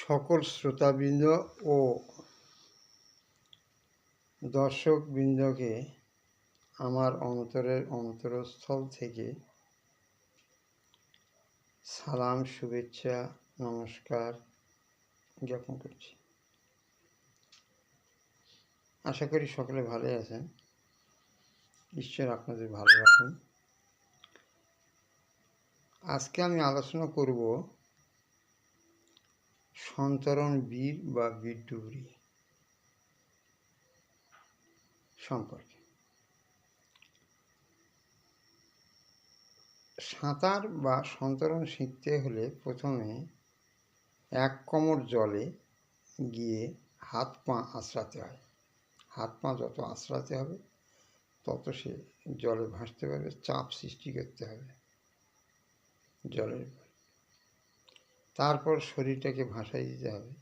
সকল শ্রোতাবৃন্দ ও দর্শকবৃন্দকে আমার অন্তরের অন্তরস্থল থেকে সালাম, শুভেচ্ছা, নমস্কার জ্ঞাপন করছি। আশা করি সকলে ভালো আছেন। ঈশ্বর আপনাদের ভালো রাখুন। আজকে আমি আলোচনা করব সন্তরণ বীর বা বীরডুবরি সম্পর্কে। সাঁতার বা সন্তরণ শিখতে হলে প্রথমে এক কোমর জলে গিয়ে হাত পা আঁচড়াতে হয়। হাত পা যত আঁচড়াতে হবে তত সে জলে ভাসতে পারবে, চাপ সৃষ্টি করতে হবে জলের উপর। তারপর শরীরটাকে ভাসাই দিতে হবে।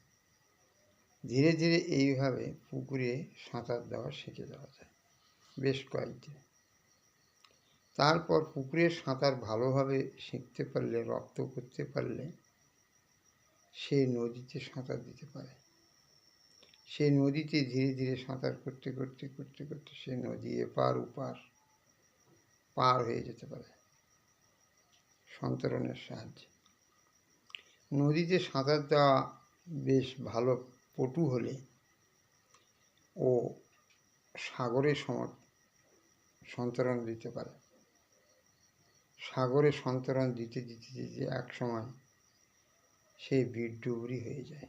ধীরে ধীরে এইভাবে পুকুরে সাঁতার দেওয়া শিখে যাওয়া যায় বেশ কয়েকদিন। তারপর পুকুরে সাঁতার ভালোভাবে শিখতে পারলে, রপ্ত করতে পারলে সে নদীতে সাঁতার দিতে পারে। সে নদীতে ধীরে ধীরে সাঁতার করতে করতে করতে করতে সে নদী এপার ওপার পার হয়ে যেতে পারে সন্তরণের সাহায্যে। নদীতে সাঁতার দেওয়া বেশ ভালো পটু হলে ও সাগরে সন্তরণ দিতে পারে। সাগরে সন্তরণ দিতে দিতে দিতে এক সময় সে বীরডুবরি হয়ে যায়।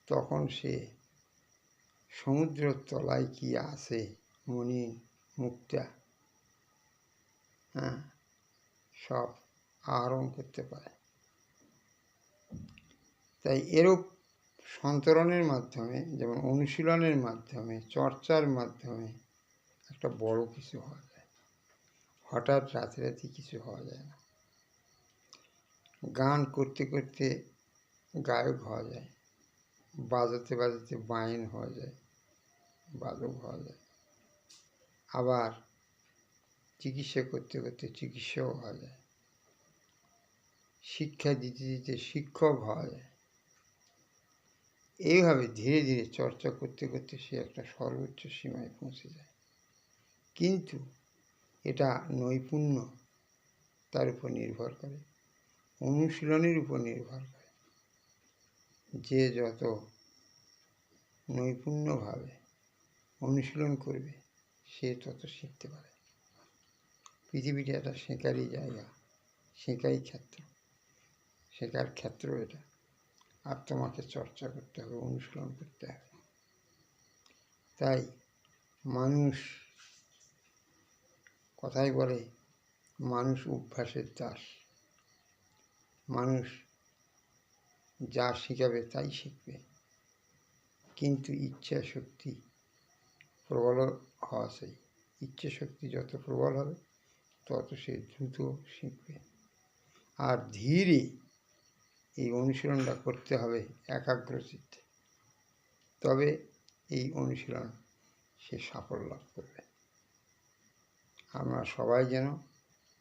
তখন সে সমুদ্রের তলায় কি আছে, মণি মুক্তা সব আহরণ করতে পারে। তাই এরূপ সন্তরণের মাধ্যমে, যেমন অনুশীলনের মাধ্যমে, চর্চার মাধ্যমে একটা বড় কিছু হওয়া যায়। হঠাৎ রাতারাতি কিছু হওয়া যায় না। গান করতে করতে গায়ক হওয়া যায়, বাজাতে বাজাতে বায়েন হওয়া যায়, বাদক হওয়া যায়। আবার চিকিৎসা করতে করতে চিকিৎসাও হওয়া যায়। শিক্ষা দিতে দিতে শিক্ষক হওয়া যায়। এইভাবে ধীরে ধীরে চর্চা করতে করতে সে একটা সর্বোচ্চ সীমায় পৌঁছে যায়। কিন্তু এটা নৈপুণ্য তার উপর নির্ভর করে, অনুশীলনের উপর নির্ভর করে। যে যত নৈপুণ্যভাবে অনুশীলন করবে সে তত শিখতে পারে। পৃথিবীটা একটা শেখারই জায়গা, শেখাই ক্ষেত্র, শেখার ক্ষেত্র এটা। আর তোমাকে চর্চা করতে হবে, অনুশীলন করতে হবে। তাই মানুষ কথাই বলে, মানুষ অভ্যাসের দাস। মানুষ যা শিখাবে তাই শিখবে, কিন্তু ইচ্ছা শক্তি প্রবল হওয়া চাই। ইচ্ছা শক্তি যত প্রবল হবে তত সে দ্রুত শিখবে। আর ধীরে এই অনুশীলনটা করতে হবে একাগ্রচিত্তে, তবে এই অনুশীলন সে সাফল্য লাভ করবে। আমরা সবাই যেন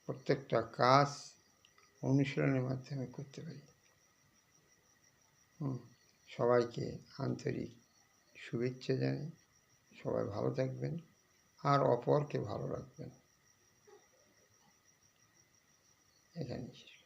প্রত্যেকটা কাজ অনুশীলনের মাধ্যমে করতে পারি। সবাইকে আন্তরিক শুভেচ্ছা জানাই। সবাই ভালো থাকবেন আর অপরকে ভালো রাখবেন। এখানেই শেষ।